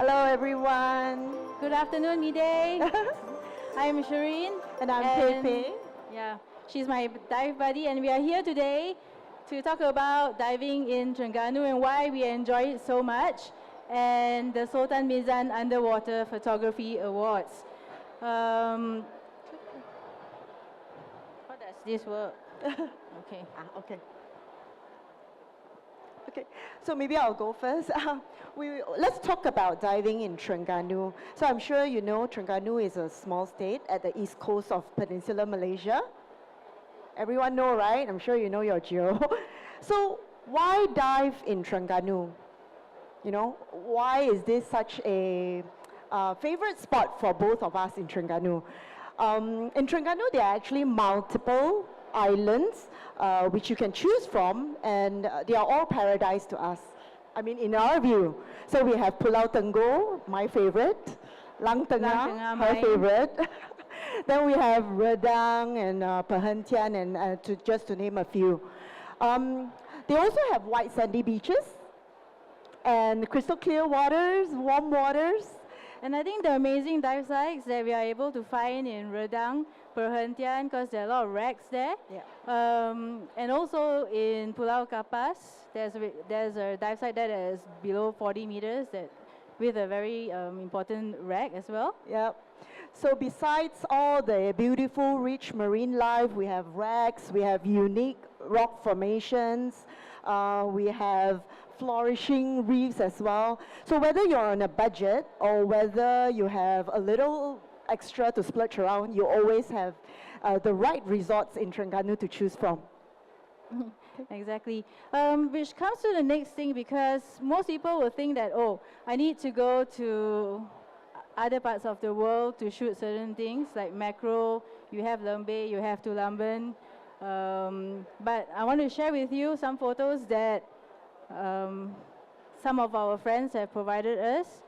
Hello, everyone. Good afternoon, Miday. I'm Shereen. And I'm Pepe. Yeah, she's my dive buddy, and we are here today to talk about diving in Terengganu and why we enjoy it so much, and the Sultan Mizan Underwater Photography Awards. How does this work? Okay. Okay. Okay, so maybe I'll go first. Let's talk about diving in Terengganu. So I'm sure you know Terengganu is a small state at the east coast of Peninsular Malaysia. Everyone know, right? I'm sure you know your geo. So why dive in Terengganu? You know, why is this such a favorite spot for both of us in Terengganu? In Terengganu, there are actually multiple islands which you can choose from, and they are all paradise to us. I mean, in our view. So we have Pulau Tenggo, my favorite, Lang Tengah, her favorite. Then we have Redang and Perhentian, and just to name a few. They also have white sandy beaches and crystal clear waters, warm waters. And I think the amazing dive sites that we are able to find in Redang, Perhentian, because there are a lot of wrecks there. Yeah. And also in Pulau Kapas, there's a dive site that is below 40 meters with a very important wreck as well. Yeah. So besides all the beautiful, rich marine life, we have wrecks, we have unique rock formations, we have flourishing reefs as well. So whether you're on a budget or whether you have a little extra to splurge around, you always have the right resorts in Terengganu to choose from. Exactly. Which comes to the next thing, because most people will think that, oh, I need to go to other parts of the world to shoot certain things, like macro, you have Lembeh, you have Tulamben. But I want to share with you some photos that some of our friends have provided us,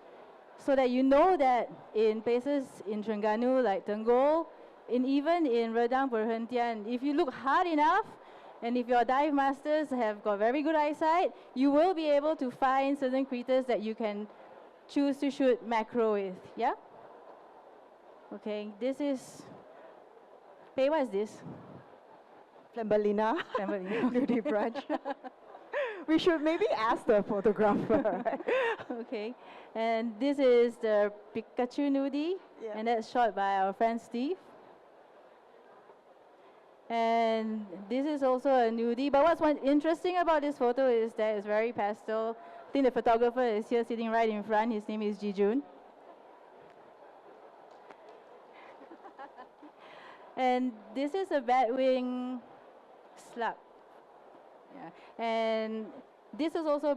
so that you know that in places in Terengganu like Tenggol, even in Redang Perhentian, if you look hard enough, and if your dive masters have got very good eyesight, you will be able to find certain critters that you can choose to shoot macro with, yeah? Okay, this is, Pei, what is this? Flambalina, nudie branch. We should maybe ask the photographer, right? Okay, and this is the Pikachu nudie, and that's shot by our friend Steve. And this is also a nudie, but what's interesting about this photo is that it's very pastel. I think the photographer is here sitting right in front. His name is Jijun. And this is a batwing slug. Yeah. And this is also,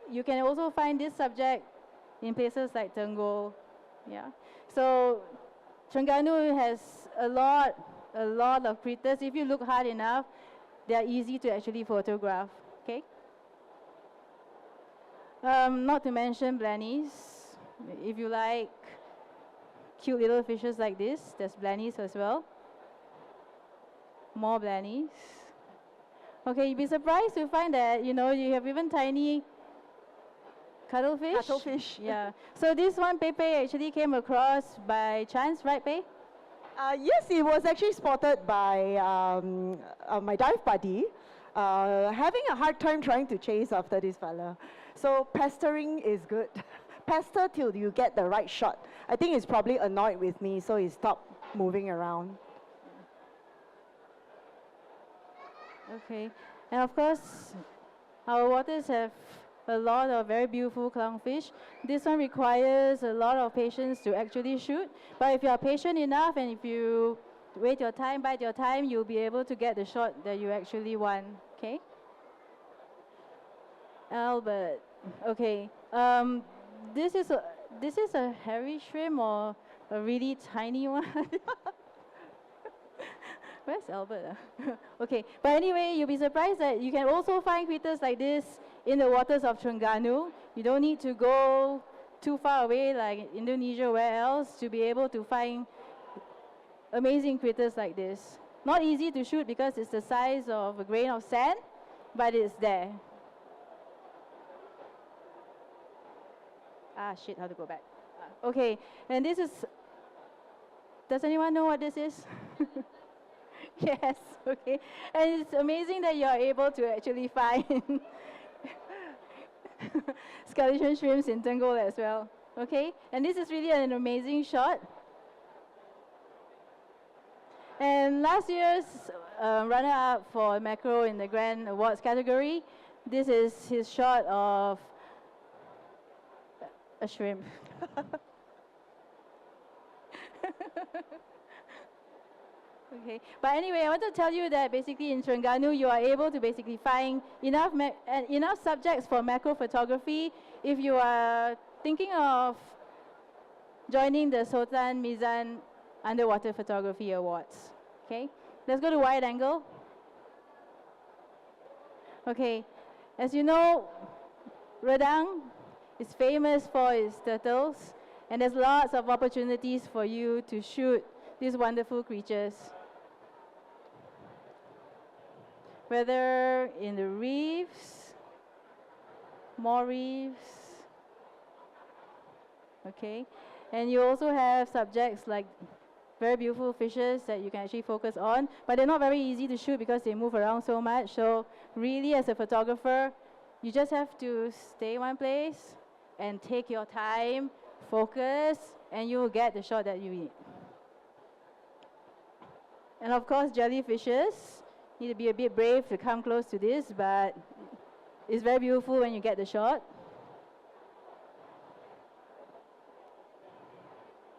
you can also find this subject in places like Tenggol. Yeah. So Terengganu has a lot of critters. If you look hard enough, they are easy to actually photograph. Okay. Not to mention blennies. If you like cute little fishes like this, there's blennies as well. More blennies. Okay, you'd be surprised to find that, you have even tiny cuttlefish. Cuttlefish. Yeah. So this one Pepe actually came across by chance, right, Pe? Yes, it was actually spotted by my dive buddy, having a hard time trying to chase after this fella. So pestering is good. Pester till you get the right shot. I think he's probably annoyed with me, so he stopped moving around. Okay, and of course, our waters have a lot of very beautiful clownfish. This one requires a lot of patience to actually shoot, but if you are patient enough and if you wait your time, bide your time, you'll be able to get the shot that you actually want, okay? Albert, okay. This is a hairy shrimp or a really tiny one? Where's Albert? Okay, but anyway, you'll be surprised that you can also find critters like this in the waters of Terengganu. You don't need to go too far away like Indonesia or where else to be able to find amazing critters like this. Not easy to shoot because it's the size of a grain of sand, but it's there. Shit, how to go back? Okay, and this is, does anyone know what this is? Yes, okay. And it's amazing that you're able to actually find skeleton shrimps in Tenggol as well. Okay, and this is really an amazing shot. And last year's runner-up for macro in the Grand Awards category, this is his shot of a shrimp. Okay, but anyway, I want to tell you that basically in Terengganu, you are able to basically find enough subjects for macro photography if you are thinking of joining the Sultan Mizan Underwater Photography Awards. Okay, let's go to wide angle. Okay, as you know, Redang is famous for its turtles, and there's lots of opportunities for you to shoot these wonderful creatures. Whether in the reefs, more reefs, okay? And you also have subjects like very beautiful fishes that you can actually focus on, but they're not very easy to shoot because they move around so much. So really, as a photographer, you just have to stay one place and take your time, focus, and you will get the shot that you need. And of course, jellyfishes. Need to be a bit brave to come close to this, but it's very beautiful when you get the shot.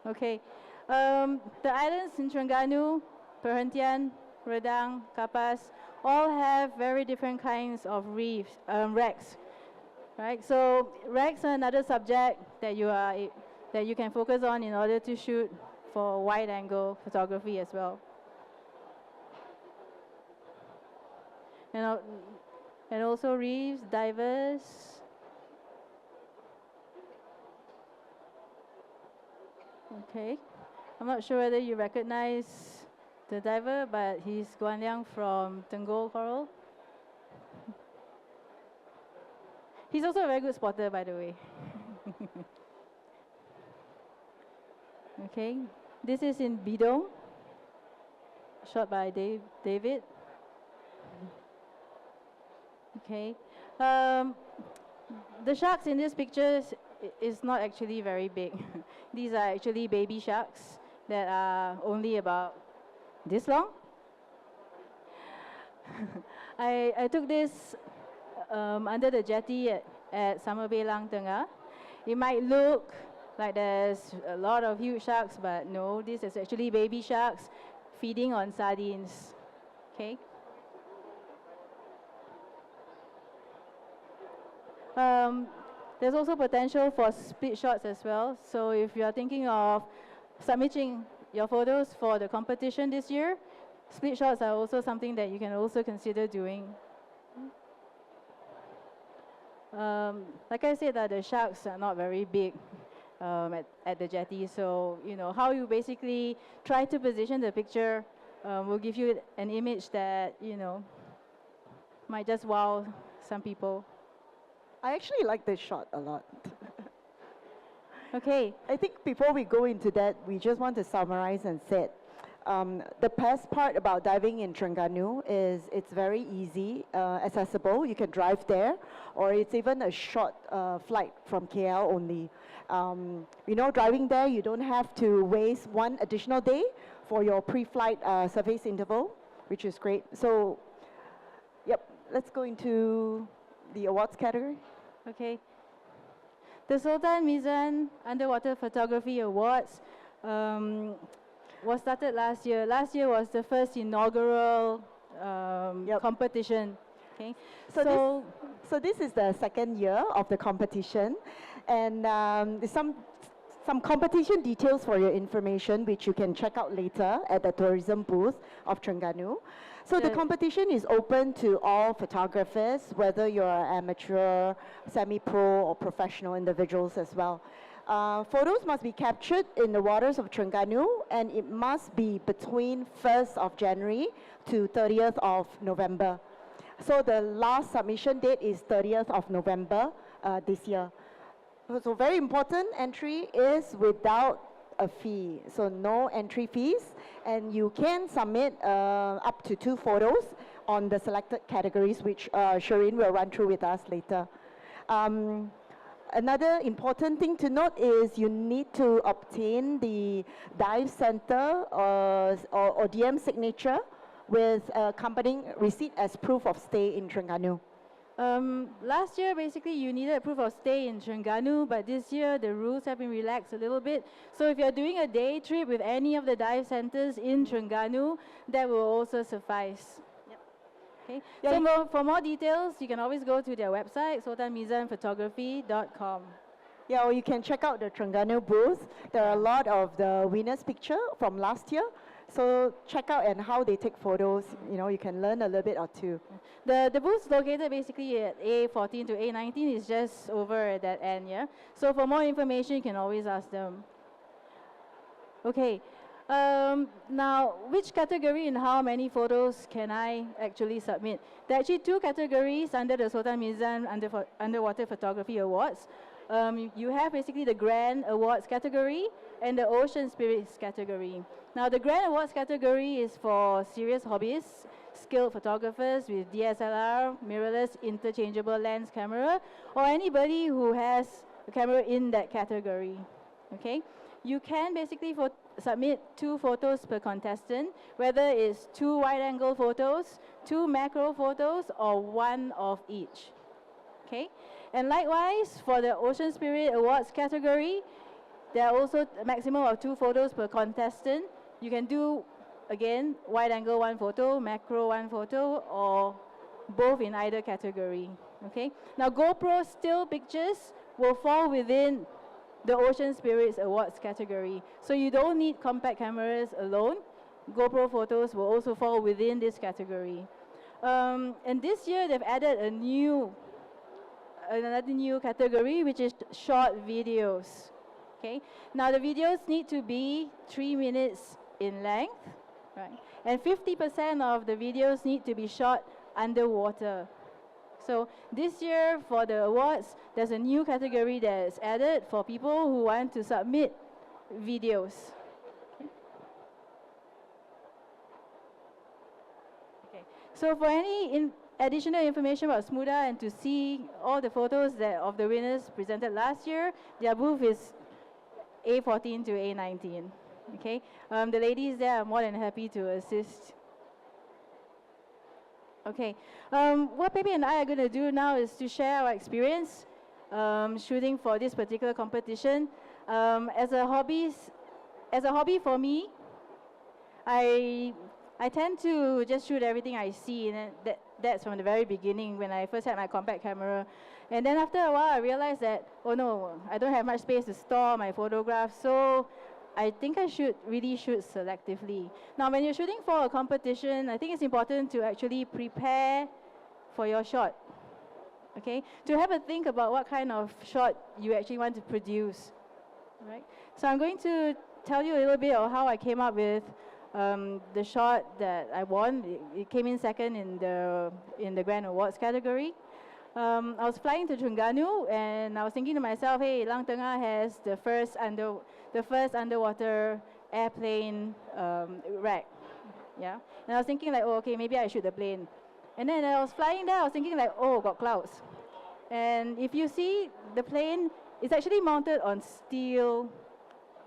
Okay, the islands in Terengganu, Perhentian, Redang, Kapas, all have very different kinds of reefs, wrecks, right? So wrecks are another subject that you can focus on in order to shoot for wide-angle photography as well. And also reefs, divers. Okay, I'm not sure whether you recognize the diver, but he's Guan Liang from Tenggol Coral. He's also a very good spotter, by the way. Okay, this is in Bidong, shot by David. Okay, the sharks in this picture is not actually very big. These are actually baby sharks that are only about this long. I took this under the jetty at Summer Bay Lang Tengah. It might look like there's a lot of huge sharks, but no, this is actually baby sharks feeding on sardines. Okay. There's also potential for split shots as well. So if you are thinking of submitting your photos for the competition this year, split shots are also something that you can also consider doing. Like I said, that the sharks are not very big at the jetty. So how you basically try to position the picture will give you an image that might just wow some people. I actually like this shot a lot. Okay. I think before we go into that, we just want to summarize and say the best part about diving in Terengganu is it's very easy, accessible. You can drive there, or it's even a short flight from KL only. Driving there, you don't have to waste one additional day for your pre-flight surface interval, which is great. So, yep, let's go into the awards category. Okay. The Sultan Mizan Underwater Photography Awards was started last year. Last year was the first inaugural competition. Okay. So this is the second year of the competition, and some competition details for your information, which you can check out later at the tourism booth of Terengganu. So the competition is open to all photographers, whether you're an amateur, semi-pro, or professional individuals as well. Photos must be captured in the waters of Terengganu, and it must be between 1st of January to 30th of November. So the last submission date is 30th of November this year. So very important, entry is without a fee. So no entry fees, and you can submit up to 2 photos on the selected categories, which Shereen will run through with us later. Another important thing to note is you need to obtain the dive center or DM signature with accompanying receipt as proof of stay in Terengganu. Last year, basically, you needed proof of stay in Terengganu, but this year the rules have been relaxed a little bit. So if you're doing a day trip with any of the dive centers in Terengganu, that will also suffice. Yep. Okay. Yeah, So for more details, you can always go to their website, sultanmizanphotography.com. Yeah, or you can check out the Terengganu booth. There are a lot of the winners' picture from last year. So check out and how they take photos. You know, you can learn a little bit or two. The booth's located basically at A14 to A19. It's just over at that end, yeah? So for more information, you can always ask them. Okay. Now, which category and how many photos can I actually submit? There are actually 2 categories under the Sultan Mizan Underwater Photography Awards. You have basically the Grand Awards category and the Ocean Spirits category. Now, the Grand Awards category is for serious hobbyists, skilled photographers with DSLR, mirrorless, interchangeable lens camera, or anybody who has a camera in that category. Okay? You can basically submit 2 photos per contestant, whether it's 2 wide-angle photos, 2 macro photos, or 1 of each. Okay? And likewise, for the Ocean Spirit Awards category, there are also a maximum of 2 photos per contestant. You can do, again, wide-angle 1 photo, macro 1 photo, or both in either category. Okay? Now, GoPro still pictures will fall within the Ocean Spirits Awards category. So you don't need compact cameras alone. GoPro photos will also fall within this category. And this year, they've added another new category, which is short videos. Okay? Now, the videos need to be 3 minutes in length, right? And 50% of the videos need to be shot underwater. So this year, for the awards, there's a new category that's added for people who want to submit videos. Okay. So for any additional information about SMUDA and to see all the photos of the winners presented last year, their booth is A14 to A19. Okay, the ladies there are more than happy to assist. Okay, what Pepe and I are going to do now is to share our experience shooting for this particular competition. As a hobby for me, I tend to just shoot everything I see, and that's from the very beginning when I first had my compact camera. And then after a while, I realized that, oh no, I don't have much space to store my photographs, so I think I should really shoot selectively. Now, when you're shooting for a competition, I think it's important to actually prepare for your shot, okay? To have a think about what kind of shot you actually want to produce, right? So I'm going to tell you a little bit of how I came up with the shot that I won. It came in second in the Grand Awards category. I was flying to Terengganu, and I was thinking to myself, hey, Lang Tengah has the first underwater airplane rack, yeah? And I was thinking like, oh, okay, maybe I shoot the plane. And then I was flying there, I was thinking like, oh, got clouds. And if you see, the plane is actually mounted on steel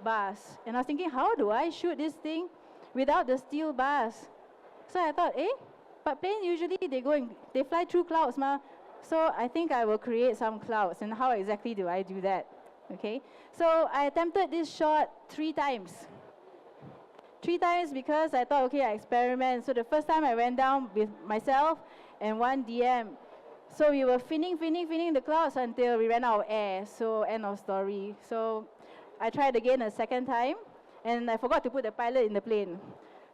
bars. And I was thinking, how do I shoot this thing without the steel bars? So I thought, but planes usually they fly through clouds, ma. So I think I will create some clouds. And how exactly do I do that? Okay, so I attempted this shot 3 times. 3 times because I thought, okay, I experiment. So the first time I went down with myself and 1 DM. So we were finning the clouds until we ran out of air. So end of story. So I tried again a second time, and I forgot to put the pilot in the plane.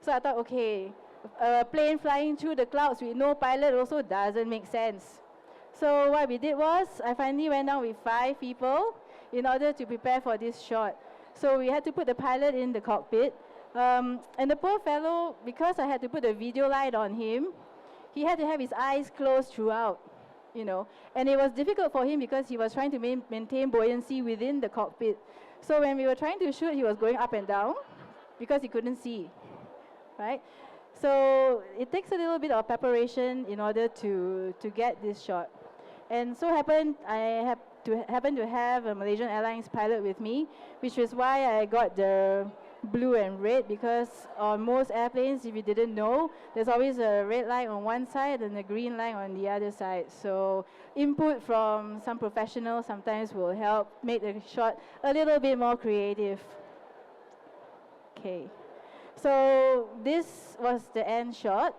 So I thought, okay, a plane flying through the clouds with no pilot also doesn't make sense. So what we did was, I finally went down with 5 people in order to prepare for this shot. So we had to put the pilot in the cockpit. And the poor fellow, because I had to put a video light on him, he had to have his eyes closed throughout. you know. And it was difficult for him because he was trying to maintain buoyancy within the cockpit. So when we were trying to shoot, he was going up and down because he couldn't see, right? So it takes a little bit of preparation in order to get this shot. And so happened, I happened to have a Malaysian Airlines pilot with me, which is why I got the blue and red, because on most airplanes, if you didn't know, there's always a red line on one side and a green line on the other side. So input from some professionals sometimes will help make the shot a little bit more creative. Okay, so this was the end shot,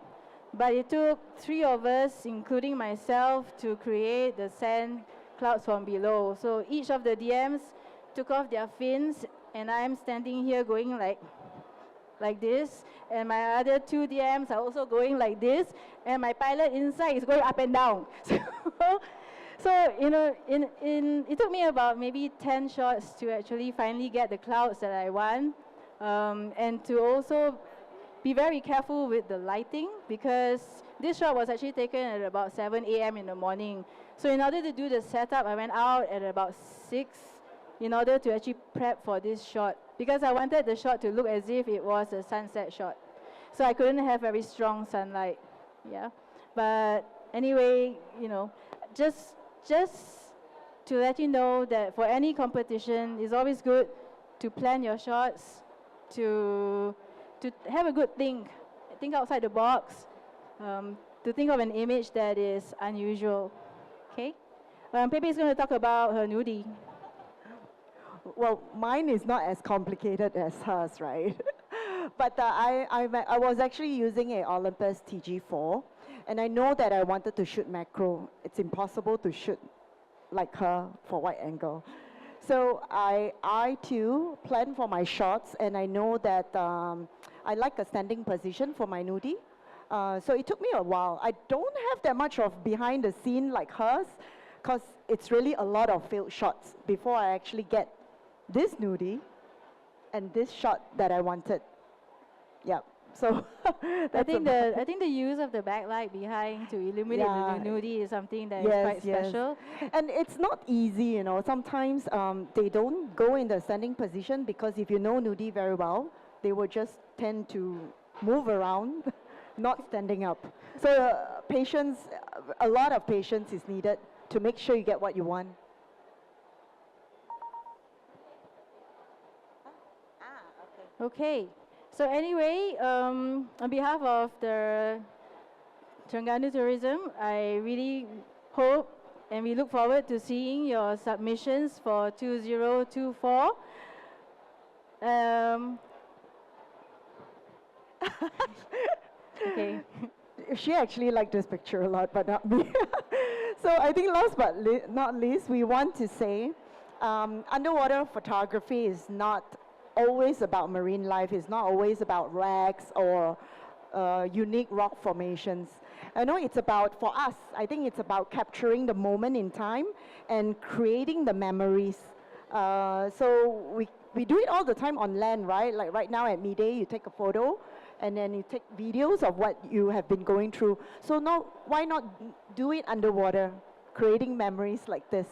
but it took 3 of us, including myself, to create the sand clouds from below. So each of the DMs took off their fins, and I'm standing here going like this, and my other 2 DMs are also going like this, and my pilot inside is going up and down. So you know, it took me about maybe 10 shots to actually finally get the clouds that I want, and to also be very careful with the lighting, because this shot was actually taken at about 7 a.m. in the morning. So in order to do the setup, I went out at about 6 in order to actually prep for this shot, because I wanted the shot to look as if it was a sunset shot. So I couldn't have very strong sunlight, yeah. But anyway, you know, just to let you know that for any competition, it's always good to plan your shots, to have a good think outside the box, to think of an image that is unusual, okay? Pepe is going to talk about her nudie. Well, mine is not as complicated as hers, right? But I was actually using a Olympus TG4, and I know that I wanted to shoot macro. It's impossible to shoot like her for wide angle. So I too plan for my shots, and I know that I like a standing position for my nudie. So it took me a while. I don't have that much of behind the scene like hers, because it's really a lot of failed shots before I actually get this nudie and this shot that I wanted. Yeah. So I think the use of the backlight behind to illuminate the nudie is something that is quite special. And it's not easy, you know. Sometimes they don't go in the standing position, because if you know nudie very well, they will just tend to move around, not standing up. So patience, a lot of patience is needed to make sure you get what you want. Okay, so anyway, on behalf of the Terengganu Tourism, I really hope and we look forward to seeing your submissions for 2024. Okay. She actually liked this picture a lot, but not me. So I think last but not least, we want to say underwater photography is not always about marine life. It's not always about wrecks or unique rock formations. I know it's about, for us, I think it's about capturing the moment in time and creating the memories. So we do it all the time on land, right? Like right now at midday, you take a photo, and then you take videos of what you have been going through. So now, why not do it underwater, creating memories like this?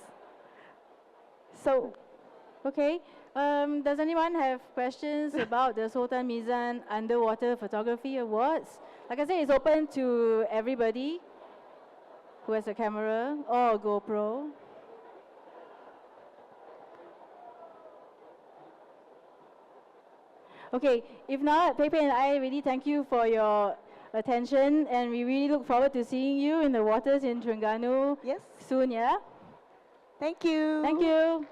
So, okay. Does anyone have questions about the Sultan Mizan Underwater Photography Awards? Like I said, it's open to everybody who has a camera or a GoPro. Okay, if not, Pepe and I really thank you for your attention, and we really look forward to seeing you in the waters in Terengganu soon, yeah? Thank you. Thank you.